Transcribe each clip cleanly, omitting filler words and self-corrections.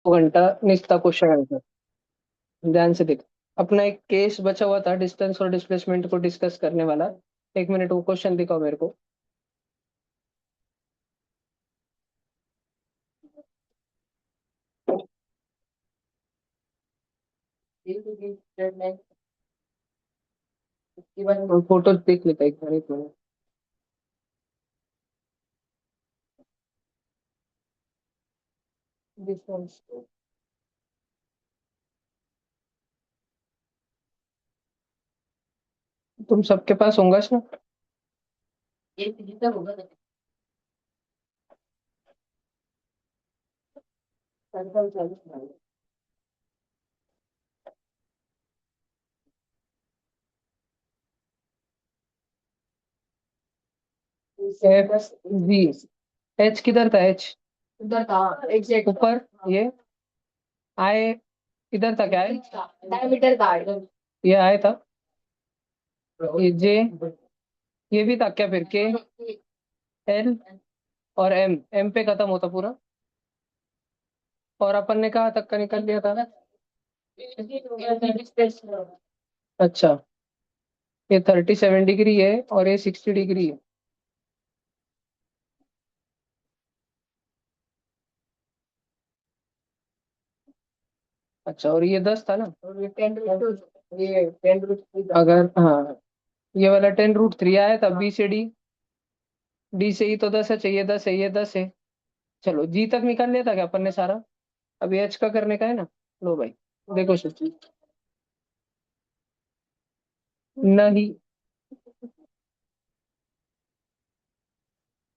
घंटा निस्ता question answer. ध्यान से देख। अपना एक केस बचा हुआ था डिस्टेंस और डिस्प्लेसमेंट को डिस्कस करने वाला। 1 मिनट वो क्वेश्चन दिखाओ मेरे को। फोटो देख लेता एक बार, 1 मिनट। डिस्टेंस। तुम सबके पास होगा ना। F G. एच किधर था? एच उधर था, एग्जैक्ट ऊपर। ये आए इधर था क्या? है डायमीटर था इधर। ये आए था। ये जे। ये भी था क्या फिर? के, एल और एम। एम पे खत्म होता पूरा। और अपन ने कहा तक का निकल लिया था। अच्छा। ये 37 डिग्री है और ये 60 डिग्री है। अच्छा, और ये 10 था ना? और ये 10√3 अगर हाँ, ये वाला 10√3 आया था बी से डी। डी से ई तो 10 है, चाहिए 10 है, ये 10 है। चलो जी तक निकाल लिया था क्या अपन ने सारा? अभी एच का करने का है ना। लो भाई, देखो सोचिए। नहीं,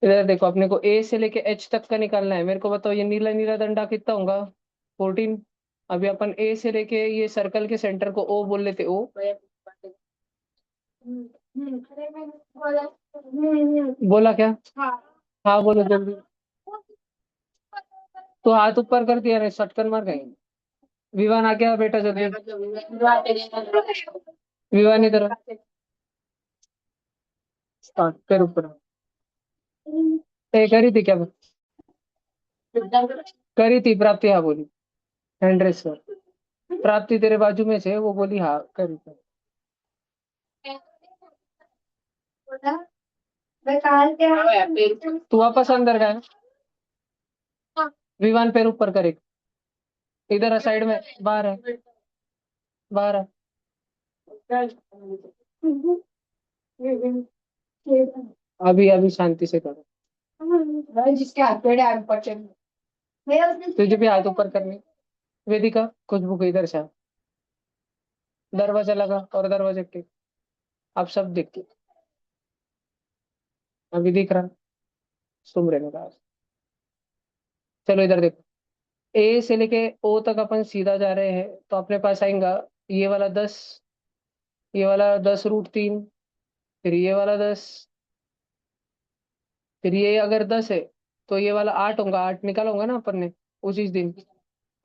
इधर देखो, अपने को ए से लेके एच तक का निकालना है। मेरे को बताओ ये नीला नीला डंडा कितना होगा? 14। अभी अपन ए से लेके ये सर्कल के सेंटर को ओ बोल लेते, ओ। बोला क्या? हाँ बोलो जल्दी। तो हाथ ऊपर कर दिया रे, सटकन मार गए। विवान आ गया बेटा जल्दी। विवान इधर आ। स्टार्ट कर ऊपर। करी थी क्या? करी थी प्राप्ति, हाँ बोली। हैंड्रेस सर। प्राप्ति तेरे बाजू में से, वो बोली हाँ करी थी। तू वापस अंदर गया। विवान पैर ऊपर करे। इधर साइड में बाहर है। बाहर है। अभी अभी शांति से करो। जिसके हाथ पेड़ है ऊपर चल। तुझे भी हाथ ऊपर करनी। वेदिका खुशबू को इधर से आ। दरवाजा लगा और दरवाजे के। अब सब दिख के। अभी दिख रहा। सुन रहे मेरा। चलो इधर देखो। ए से लेके ओ तक अपन सीधा जा रहे हैं तो अपने पास आएगा ये वाला 10। ये वाला 10√3। फिर ये वाला 10। फिर ये अगर 10 है तो ये वाला 8 होगा। 8 निकालूंगा ना अपन ने उसी दिन।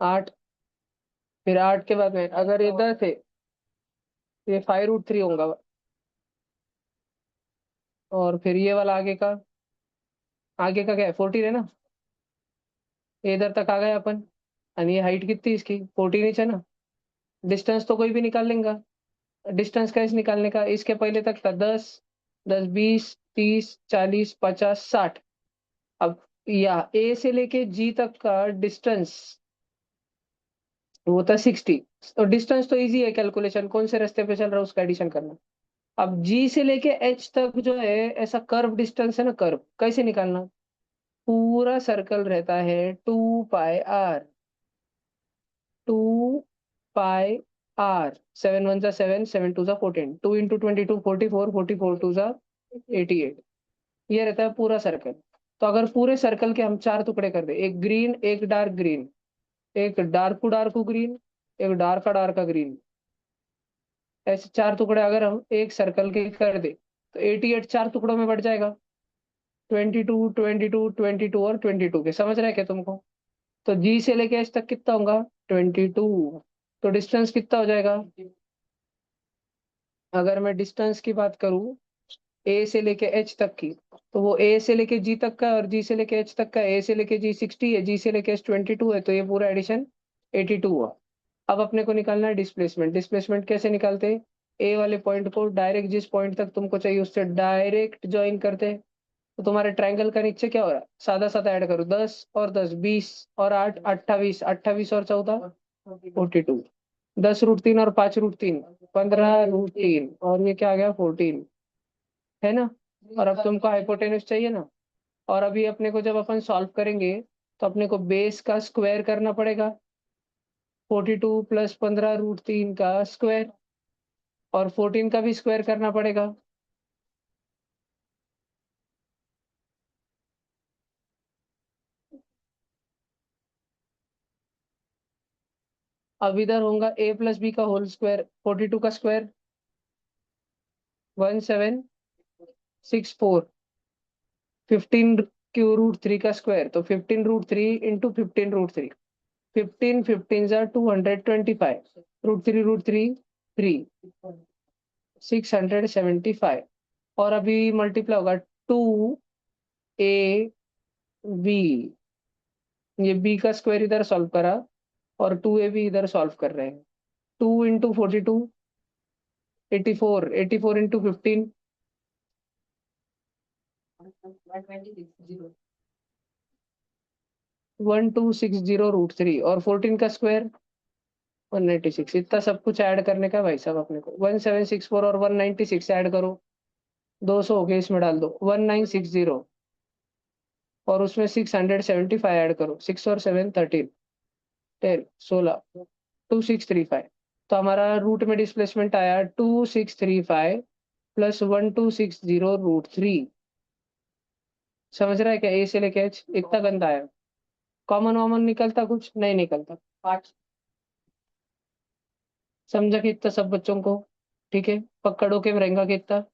8। फिर 8 के बाद में अगर ये 10 है तो ये 5√3 होगा। और फिर ये वाला आगे का क्या है? 14 है ना? ये इधर तक आ गए अपन। और ये हाइट कितनी इसकी? 14 इंच है ना? डिस्टेंस तो कोई भी निकाल लेगा। डिस्टेंस कैसे निकालने का? इसके पहले तक था 10। 10, 20, 30, 40, 50, 60। अब या ए से लेके जी तक का डिस्टेंस वो था 60। तो डिस्टेंस तो इजी है, कैलकुलेशन कौन से रास्ते पे चल रहा है उसका एडिशन करना। अब जी से लेके एच तक जो है ऐसा कर्व डिस्टेंस है ना, कर्व कैसे निकालना? पूरा सर्कल रहता है 2 पाई आर। 2 pi are. 7 1 जा 7, 7 2 जा 14, 2 × 22 44, 44 2 जा 88। ये रहता है पूरा सर्कल। तो अगर पूरे सर्कल के हम 4 टुकड़े कर दे, एक ग्रीन, एक डार्क ग्रीन, एक डार्क डार्क ग्रीन, एक डार्क डार्क ग्रीन, ऐसे 4 टुकड़े अगर हम एक सर्कल के कर दे तो 88 4 टुकड़ों में बढ़ जाएगा। 22, 22, 22 और 22 के, समझ रहे हैं क्या तुमको? तो जी से लेके एच तक कितना होगा? 22। तो डिस्टेंस कितना हो जाएगा? अगर मैं डिस्टेंस की बात करूं ए से लेके एच तक की, तो वो ए से लेके जी तक का और जी से लेके एच तक का, ए से लेके जी 60 है, जी से लेके एच 22 है, तो ये पूरा एडिशन 82 हुआ। अब अपने को निकालना है डिस्प्लेसमेंट। डिस्प्लेसमेंट कैसे निकालते हैं? ए वाले पॉइंट को डायरेक्ट जिस पॉइंट तक तुमको चाहिए उससे डायरेक्ट ज्वाइन करते हैं। तो तुम्हारे ट्रायंगल का नीचे क्या हो रहा है? सादा सादा ऐड करो, 10 और 10 20 और 8 28, 28 और 14 42, 10√3 और 5√3 15√3, और ये क्या आ गया 14, है ना? और अब तुमको हाइपोटेन्यूज चाहिए ना। और अभी अपने को जब अपन सॉल्व करेंगे तो अपने को बेस का स्क्वायर करना पड़ेगा, 42 प्लस 15√3 का स्क्वायर, और 14 का भी स्क्वायर करना पड़ेगा। अब इधर होगा ए प्लस बी का होल स्क्वायर, 42 का स्क्वायर 1764, 15 का स्क्वायर तो 15√3 इंटू 15√3, 15 225, √3 3, 675, और अभी मल्टीप्लाई होगा 2ab, ये बी का स्क्वायर इधर सॉल्व करा और 2ab इधर सॉल्व कर रहे हैं। 2 इंटू 42 84, 84 इंटू 15 1260 और 14 का स्क्वायर 196। इतना सब कुछ ऐड करने का भाई साहब अपने को, 1764 और 196 ऐड करो, 200 हो गए, इसमें डाल दो 1960, और उसमें 675 ऐड करो, 6 और 7 13, 10 16, 2635। तो हमारा रूट में डिस्प्लेसमेंट आया 2635 प्लस 1260√3। समझ रहा है क्या? ए से लेके एच इतना गंदा आया। कॉमन वॉमन निकलता कुछ नहीं निकलता। समझा कि इतना सब बच्चों को? ठीक है, पकड़ो के रहेगा कितना।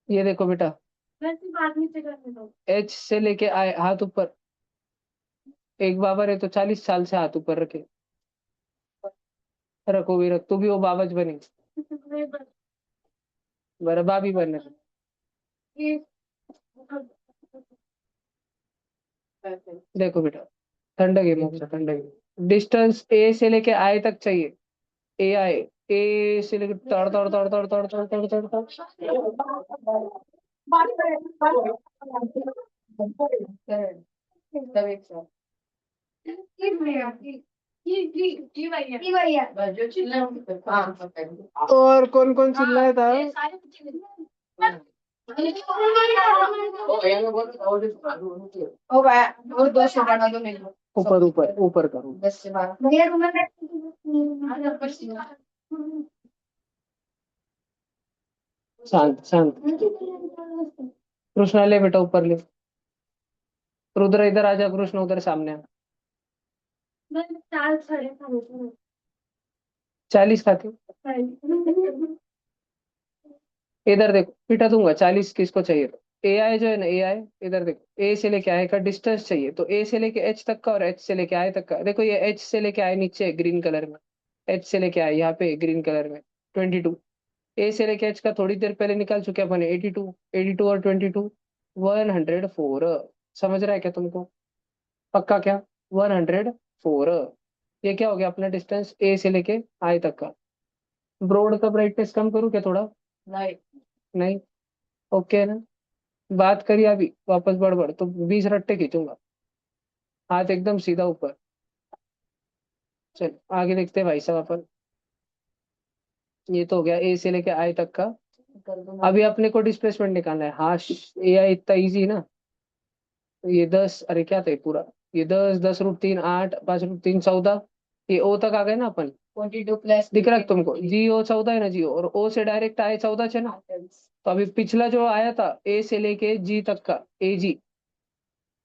ये देखो बेटा, एच से लेके आए हाथ ऊपर, एक बाबर है तो 40 साल से हाथ ऊपर रखे, रखो भी रख, तू भी वो बाबज बने, बराबर भी बनने। देखो बेटा, ठंडक है मुझसे, ठंडक है। डिस्टेंस ए से लेके आई तक चाहिए, ए आई, ए से लेके तड़ तड़ तड़ तड़ तड़ तड़ तड़ तड़ तड़। और कौन कौन चिल्लाया था? ऊपर ऊपर ऊपर करो। शांत शांत। कृष्णा ले बेटा ऊपर ले। रुद्र इधर आ जा, कृष्ण उधर सामने आ। 40 खाते, इधर देखो पिटा दूंगा, 40 किसको चाहिए? तो ए आई जो है ना, ए आई, इधर देखो, ए से लेके आई का डिस्टेंस चाहिए, तो ए से लेके एच तक का और एच से लेके आई तक का। देखो ये एच से लेके आई नीचे ग्रीन कलर में, एच से लेके आई यहाँ पे ग्रीन कलर में 22, ए से लेके एच का थोड़ी देर पहले निकाल चुके अपन 82, 82 और 22 104। समझ रहा है क्या तुमको? पक्का क्या? 104। ये क्या हो गया अपना डिस्टेंस ए से लेके आई तक का। ब्रॉड का ब्राइटनेस कम करूँ क्या थोड़ा? नहीं, नहीं, ओके है ना? बात करिए अभी वापस बड़बड़ तो 20 रट्टे खींचूंगा, हाथ एकदम सीधा ऊपर। चल आगे देखते हैं भाई साहब अपन। ये तो हो गया ए से लेके आई तक का। अभी अपने को डिस्प्लेसमेंट निकालना है। हाँ, ए आई इतना इजी ना। ये 10, अरे क्या था ये पूरा, ये 10, 10√3 8, 5√3 14, ये ओ तक आ गए ना अपन। 22 प्लस दिख रहा है तुमको? जी ओ 14 है ना, जी और ओ से डायरेक्ट आए 14 है ना। तो अभी पिछला जो आया था ए से लेके जी तक का, ए जी,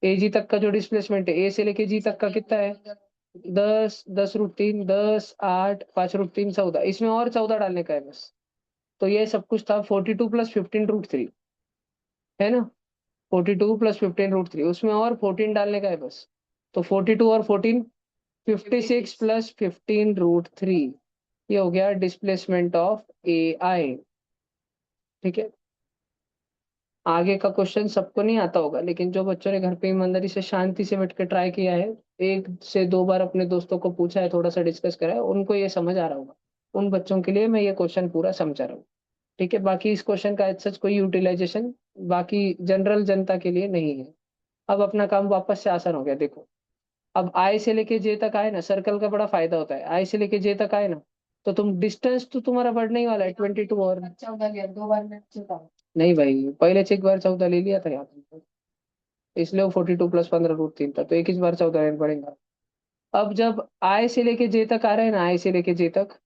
ए जी तक का जो डिस्प्लेसमेंट है, ए से लेके जी तक का कितना है? 10, 10√3 10 8, 5√3 14, इसमें और 14 डालने का है बस। तो ये सब कुछ था 42 प्लस 15√3, है ना? 42 प्लस 15√3, उसमें और 14 डालने का है बस। तो 42 और 14 56 प्लस 15√3, ये हो गया डिस्प्लेसमेंट ऑफ ए आई। ठीक है, आगे का क्वेश्चन सबको नहीं आता होगा, लेकिन जो बच्चों ने घर पे ईमानदारी से शांति से बैठ के ट्राई किया है, एक से दो बार अपने दोस्तों को पूछा है, थोड़ा सा डिस्कस करा है, उनको ये समझ आ रहा होगा। उन बच्चों के लिए मैं ये क्वेश्चन पूरा समझा रहा हूँ। ठीक है, बाकी इस क्वेश्चन का सच कोई यूटिलाइजेशन बाकी जनरल जनता के लिए नहीं है। अब अपना काम वापस से आसान हो गया, देखो। अब आई से लेके जे तक आए ना, सर्कल का बड़ा फायदा होता है। आई से लेके जे तक आए ना, तो तुम डिस्टेंस तो तुम्हारा बढ़ने ही वाला है, 22 और 14 2 बार में चुका। नहीं भाई, पहले से एक बार 14 ले लिया था यहाँ पे, इसलिए वो 42 + 15√3 था, तो एक ही बार 14 लेना पड़ेगा। अब जब आई से लेके जे तक आ रहे हैं ना, आई से लेके जे तक,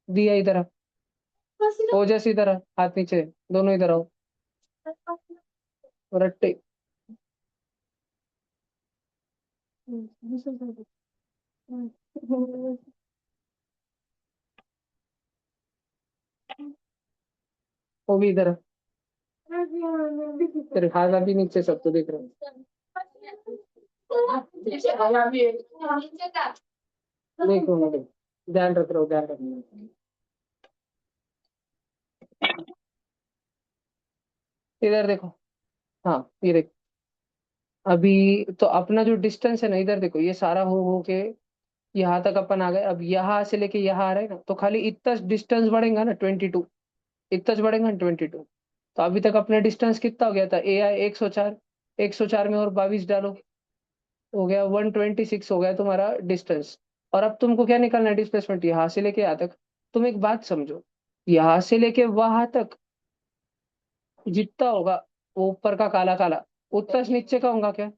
दिया इधर आ, ओजस इधर आ, हाथ नीचे, दोनों इधर आओ, रट्टे। वो भी इधर आ, तेरे हाथ अभी नीचे, सब तो देख रहे हो। देखो मैं ध्यान रख रहा हूँ, ध्यान रख रहा हूँ। इधर देखो, हाँ ये देखो। अभी तो अपना जो डिस्टेंस है ना, इधर देखो, ये सारा हो के यहाँ तक अपन आ गए। अब यहाँ से लेके यहाँ आ रहे हैं ना, तो खाली इतना डिस्टेंस बढ़ेगा ना, 22, इतना बढ़ेगा ना 22। तो अभी तक अपने डिस्टेंस कितना हो गया था, ए आई 104, 104 में और 22 डालो, हो गया 126 हो गया तुम्हारा डिस्टेंस। और अब तुमको क्या निकालना है, डिस्प्लेसमेंट यहाँ से लेके यहाँ तक। तुम एक बात समझो, यहाँ से लेके वहां तक जितना होगा, वो ऊपर का काला काला, उतना नीचे का होगा क्या,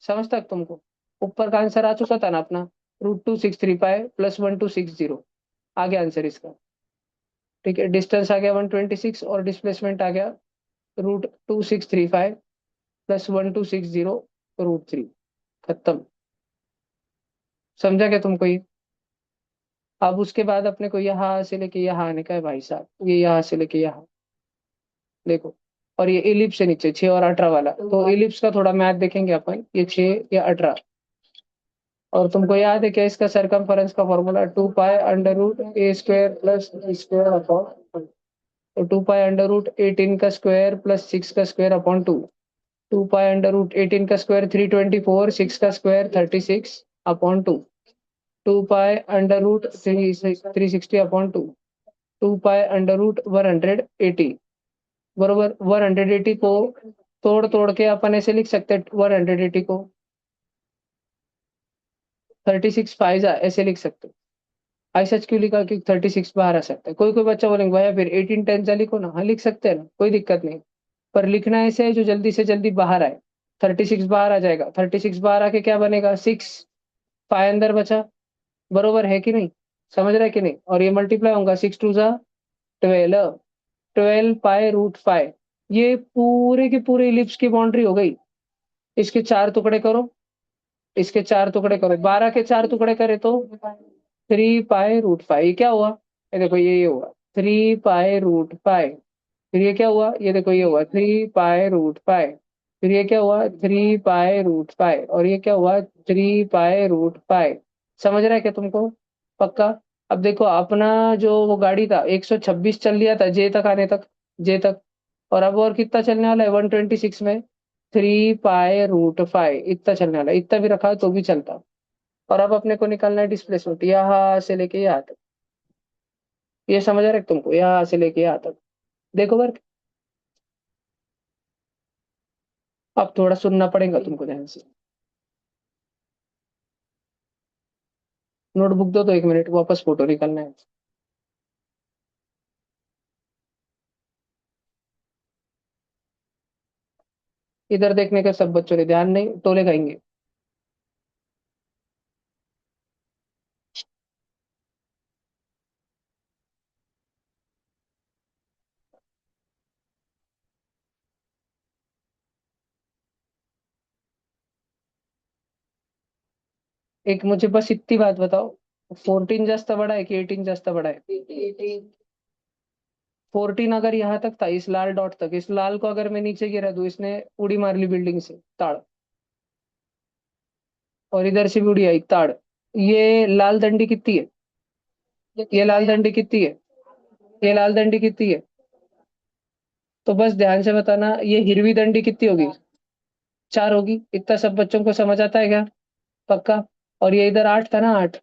समझ तक तुमको। ऊपर का आंसर आ चुका था ना अपना, √263 प्लस 1260, आ गया आंसर इसका। ठीक है, डिस्टेंस आ गया 126 और डिस्प्लेसमेंट आ गया √2635 प्लस 1260√3। खत्म। समझा क्या तुमको ये। अब उसके बाद अपने को यहाँ से लेके यहाँ आने का है भाई साहब, ये यहाँ से लेके यहाँ, देखो। और ये इलिप्स है नीचे, 6 और 18 वाला, तो इलिप्स का थोड़ा मैथ देखेंगे अपन, ये 6 या 18। और तुमको याद है क्या इसका सरकमफेरेंस का formula, 2 pi under root A square plus B square upon, तो 2 पाई अंडर रूट 18 का स्क्वायर प्लस 6 का square upon 2। 2 pi under root 18 का स्क्वायर 324, 6 का square 36 upon 2। 2 pi under root 360 upon 2। 2 pi under root 180, बरोबर। 180 को तोड़ तोड़ के अपन ऐसे लिख सकते हैं, 180 को 36 पाइजा ऐसे लिख सकते हैं। ऐसा क्यों लिखा, क्योंकि 36 बाहर आ सकता है। कोई कोई बच्चा बोलेंगे भैया फिर 18 टेंजा लिखो ना, हाँ लिख सकते हैं ना, कोई दिक्कत नहीं। पर लिखना ऐसे है जो जल्दी से जल्दी बाहर आए। 36 बाहर आ जाएगा, 36 बाहर आके क्या बनेगा, 6 पाए अंदर बचा, बरोबर है कि नहीं, समझ रहे कि नहीं। और ये मल्टीप्लाई होगा, 6 2 जा 12, 12 पाई√5। ये पूरे के पूरे इलिप्स की बाउंड्री हो गई। इसके 4 टुकड़े करो, इसके 4 टुकड़े करो, 12 के 4 टुकड़े करे तो 3 पाई√5। ये क्या हुआ, ये देखो, ये हुआ 3 पाई√5। फिर ये क्या हुआ, ये देखो, ये हुआ 3 पाई√5। फिर ये क्या हुआ, 3 पाई√5। और ये क्या हुआ, 3 पाई√5। समझ रहा है क्या तुमको, पक्का। अब देखो अपना जो वो गाड़ी था, 126 चल लिया था जे तक आने तक, जे तक। और अब और कितना चलने वाला है 126 में, 3 पाई√5 इतना चलने वाला है। इतना भी रखा है तो भी चलता। और अब अपने को निकालना है डिस्प्लेसमेंट यहाँ से लेके यहाँ तक। ये समझ आ रहा है तुमको, यहाँ से लेके यहाँ तक, देखो वर्क। अब थोड़ा सुनना पड़ेगा तुमको ध्यान से। नोटबुक दो तो 1 मिनट, वापस फोटो निकालना है। इधर देखने का सब बच्चों ने ध्यान नहीं, टोले खाएंगे। एक मुझे बस इतनी बात बताओ, 14 जास्त बड़ा है कि 18 जास्त बड़ा है। 14 अगर यहाँ तक था, इस लाल डॉट तक, इस लाल को अगर मैं नीचे गिरा दूं, इसने उड़ी मार ली बिल्डिंग से ताड़। और इधर से भी उड़ी आई ताड़। ये लाल दंडी कितनी है? ये लाल दंडी कितनी है? ये लाल दंडी कितनी है? तो बस ध्यान से बताना, ये हिरवी दंडी कितनी होगी? 4 होगी। इतना सब बच्चों को समझ आता है क्या? पक्का? और ये इधर 8 था ना, 8।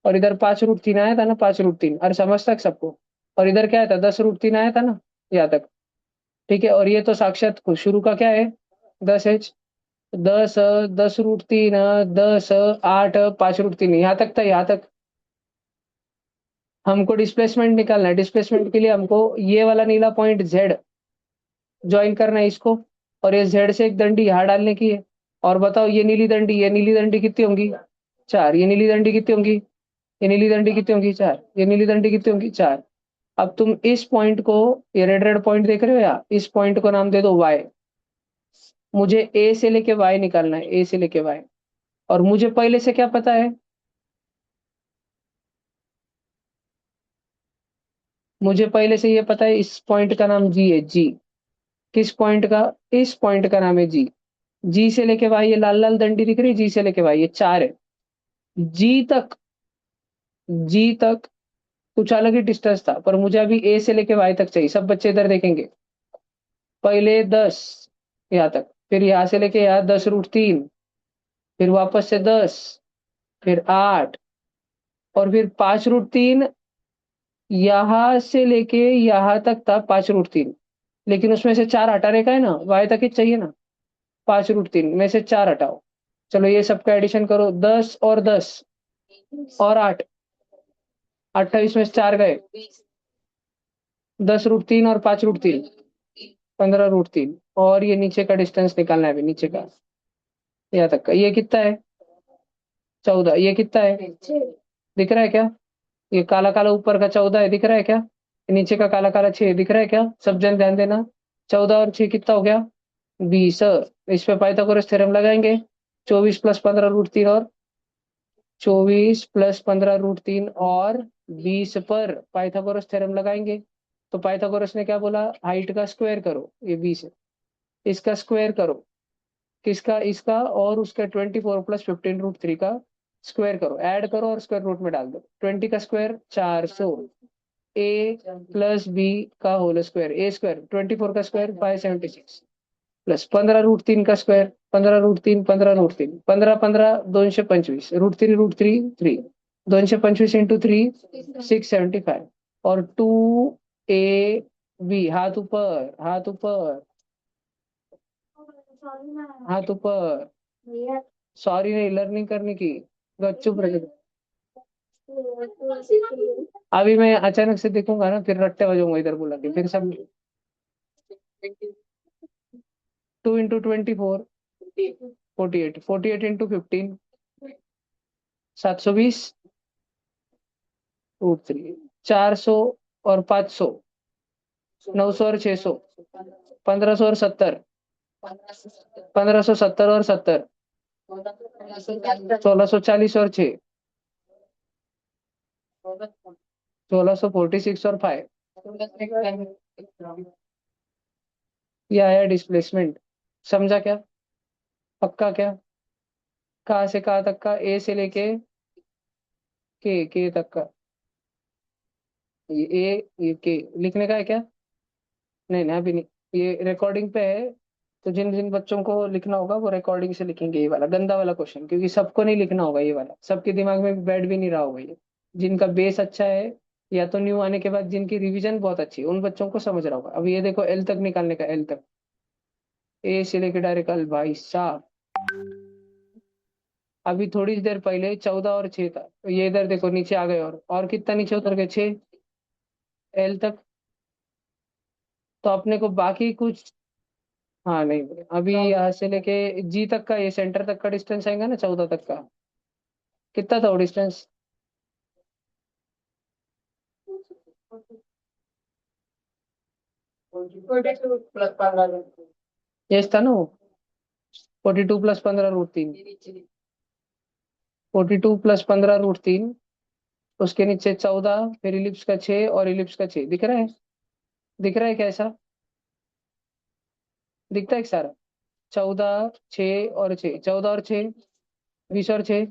और इधर 5√3 आया था ना, 5√3। अरे समझ तक सबको। और इधर क्या आया था? 10√3 आया था ना, यहाँ तक। ठीक है। और ये तो साक्षात शुरू का क्या है? 10H। 10√3, 10, 8, 5√3, यहाँ तक था, यहाँ तक। हमको डिस्प्लेसमेंट निकालना है। डिस्प्लेसमेंट के लिए हमको ये वाला नीला पॉइंट जेड ज्वाइन करना है इसको। और ये जेड से एक दंडी यहाँ डालने की है। और बताओ, ये नीली दंडी कितनी होंगी? 4। ये नीली दंडी कितनी होंगी? ये नीली दंडी कितनी होंगी? 4। ये नीली दंडी कितनी होंगी? 4। अब तुम इस पॉइंट को, ये रेड रेड पॉइंट देख रहे हो या, इस पॉइंट को नाम दे दो वाई। मुझे ए से लेके वाई निकालना है, ए से लेके वाई। और मुझे पहले से क्या पता है? मुझे पहले से ये पता है, इस पॉइंट का नाम जी है, जी। किस पॉइंट का? इस पॉइंट का नाम है जी। जी से लेके वाई, ये लाल लाल दंडी दिख रही है, जी से लेके वाई, ये 4 है। जी तक, जी तक कुछ अलग ही डिस्टेंस था, पर मुझे अभी ए से लेके वाई तक चाहिए। सब बच्चे इधर देखेंगे। पहले 10 यहाँ तक, फिर यहाँ से लेके यहाँ 10√3, फिर वापस से 10, फिर 8, और फिर 5√3। यहाँ से लेके यहाँ तक था 5√3, लेकिन उसमें से 4 हटा रेखा है ना, वाई तक ही चाहिए ना। 5√3 में से 4 हटाओ। चलो ये सबका एडिशन करो, 10 और 10 और 8, 28 में से 4 गए। 10√3 और 5√3, 15√3। और ये नीचे का डिस्टेंस निकालना है अभी, नीचे का यहाँ तक का। ये कितना है? 14। ये कितना है? दिख रहा है क्या? ये काला काला ऊपर का 14 है, दिख रहा है क्या? नीचे का काला काला 6 दिख रहा है क्या? सब जन ध्यान देना। 14 और 6 कितना हो गया? 20। इस पे पाइथागोरस थ्योरम लगाएंगे। 24 + 15√3 और 24 + 15√3 और 20 पर पाइथागोरस थ्योरम लगाएंगे। तो पाइथागोरस ने क्या बोला? हाइट का स्क्वायर करो, ये 20 है, इसका स्क्वायर करो। किसका? इसका। और उसका 24 + 15√3 का स्क्वायर करो, ऐड करो और स्क्वायर रूट में डाल दो। 20 का स्क्वायर 400। ए प्लस बी का होल स्क्वायर, ए स्क्वायर। 24 का स्क्वायर 576, प्लस 15√3 का स्क्वायर, 15√3, 15√3, 15 15 225, √3 3, 225 इंटू 3 675। और 2 AB, हाथ ऊपर, हाथ ऊपर, हाथ ऊपर। सॉरी नहीं, लर्निंग करने की। चुप रह। अभी मैं अचानक से देखूंगा ना, फिर रट्टे बजाऊंगा इधर बुला के, फिर सब। 2 × 24, 48, 48 × 15, 720√3, 400 और 500, 900 और 600, 1570, 1570 और 70, 1640 और 6, 1646 और 5। ये आया डिस्प्लेसमेंट। समझा क्या? पक्का क्या? कहाँ से कहाँ तक का? ए से लेके के तक का। ये ए, ये के लिखने का है क्या? नहीं नहीं, अभी नहीं। ये रिकॉर्डिंग पे है। तो जिन जिन बच्चों को लिखना होगा वो रिकॉर्डिंग से लिखेंगे ये वाला गंदा वाला क्वेश्चन, क्योंकि सबको नहीं लिखना होगा ये वाला, सबके दिमाग में बैठ भी नहीं रहा होगा ये। जिनका बेस अच्छा है, या तो न्यू आने के बाद जिनकी रिवीजन बहुत अच्छी है, उन बच्चों को समझ रहा होगा। अब ये देखो, एल तक निकालने का, एल तक। ए से लेके डायरेक्ट एल, भाई साहब। अभी थोड़ी देर पहले 14 और 6 था, तो ये इधर देखो नीचे आ गए। और कितना नीचे उतर गए? 6। एल तक। तो अपने को बाकी कुछ। हाँ नहीं, अभी यहाँ से लेके जी तक का, ये सेंटर तक का डिस्टेंस आएगा ना, 14 तक का। कितना था वो डिस्टेंस? ये था ना वो, 42 + 15√3, 42 + 15√3। उसके नीचे 14, फिर इलिप्स का 6 और इलिप्स का 6 दिख रहा है? दिख रहा है कैसा? दिखता है एक सारा। 14, 6 और 6, 14 और 6, 20 और 6,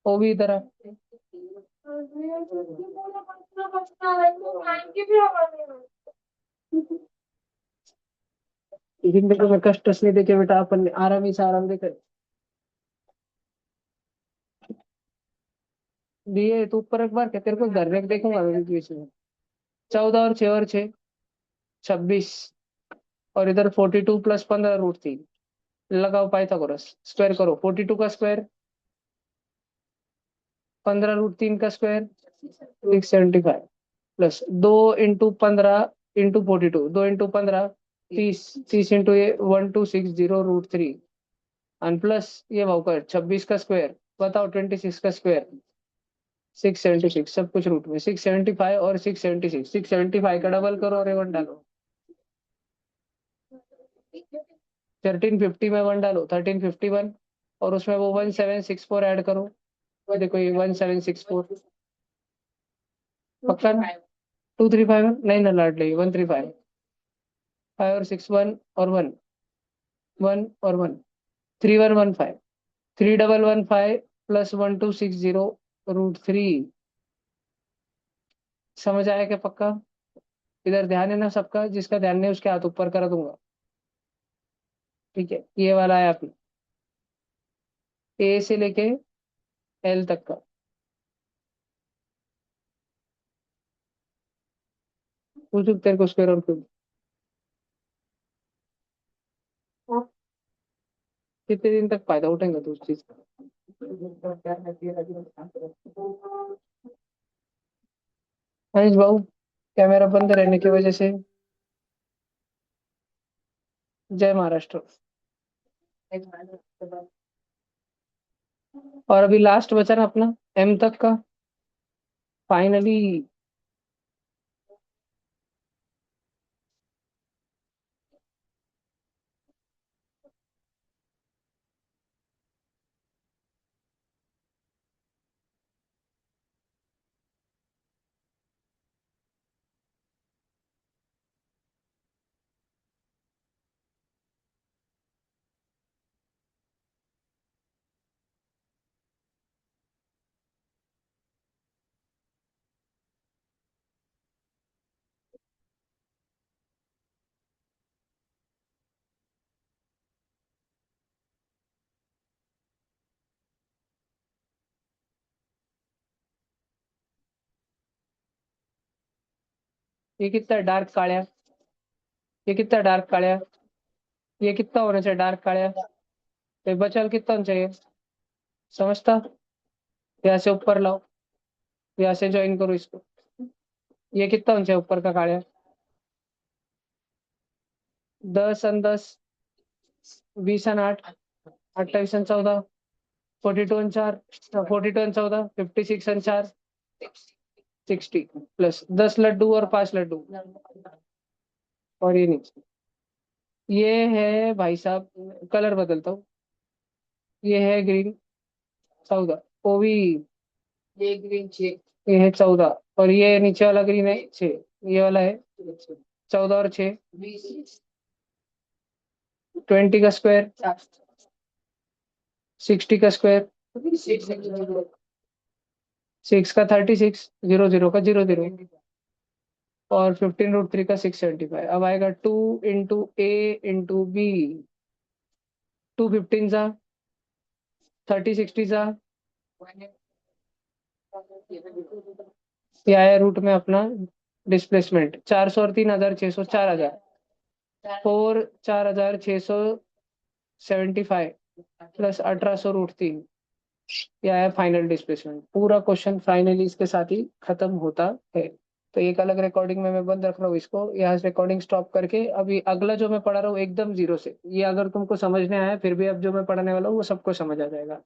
वो भी इधर आ। जिंदगी में कष्ट नहीं देखे बेटा, अपन ने आराम ही से आराम देकर दिए। तो ऊपर एक बार क्या तेरे को घर में देखूंगा मैं बीच में। 14 और 6 26, और इधर 42 + 15 √3। लगाओ पाइथागोरस, स्क्वायर करो। 42 का स्क्वायर, 15 √3 का स्क्वायर, 675, प्लस 2 × 15 × 42, 2 × 15 30, 30 × 1 260 √3, प्लस ये भाव कर 26 का स्क्वायर, बताओ 26 का स्क्वायर, 676, सब कुछ रूट में। 675 और 676, 675 का डबल करो और ये 1 डालो। 1350 में 1 डालो, 1351, और उसमें वो 1764 ऐड करो। वो देखो ये 1764, पक्का ना? 235 नहीं ना लाडली, 135, 5 और 6 1 और 1, 1 और 1, 3115, 3115 प्लस 1260 √3। समझ आया क्या पक्का? इधर ध्यान है ना सबका? जिसका ध्यान नहीं उसके हाथ ऊपर कर दूंगा। ठीक है, ये वाला है अपना, ए से लेके एल तक का। पूछो तेरे को स्क्वायर और क्यूब कितने दिन तक फायदा उठेंगे तो उस चीज का। महेश भाऊ, कैमरा बंद रहने की वजह से जय महाराष्ट्र। और अभी लास्ट बचा ना अपना एम तक का, फाइनली। ये कितना डार्क काळ्या, ये कितना डार्क काळ्या, ये कितना होना चाहिए डार्क काळ्या? तो बचल कितना होना चाहिए, समझता? यहाँ से ऊपर लाओ, यहाँ से ज्वाइन करो इसको। ये कितना होना चाहिए ऊपर का काळ्या? 10 और 10, 20 और 8, 28 और 14, 42 और 4, 42 और 14, 56 और 4, 60, प्लस 10 लड्डू और 5 लड्डू, और ये नीचे। ये है भाई साहब, कलर बदलता हूँ। ये है ग्रीन 14, वो भी। ये है 14, और ये नीचे वाला ग्रीन है 6, ये वाला है 14 और 6, 20 का स्क्वायर, 60 का स्क्वायर, 6 का 36, 00 का 00, और 15 √3 का 675। अब आएगा 2 × A × B, 2 15 जा, 30 60 जा, ये आया रूट में अपना डिस्प्लेसमेंट। 400 और 3 हजार 600, 4 हजार, 4 675, प्लस 1800 √3, ये आया फाइनल डिस्प्लेसमेंट। पूरा क्वेश्चन फाइनली इसके साथ ही खत्म होता है। तो एक अलग रिकॉर्डिंग में मैं बंद रख रहा हूँ इसको, यहाँ से रिकॉर्डिंग स्टॉप करके अभी अगला जो मैं पढ़ा रहा हूँ एकदम जीरो से। ये अगर तुमको समझ में आया फिर भी अब जो मैं पढ़ाने वाला हूँ वो सबको समझ आ जाएगा।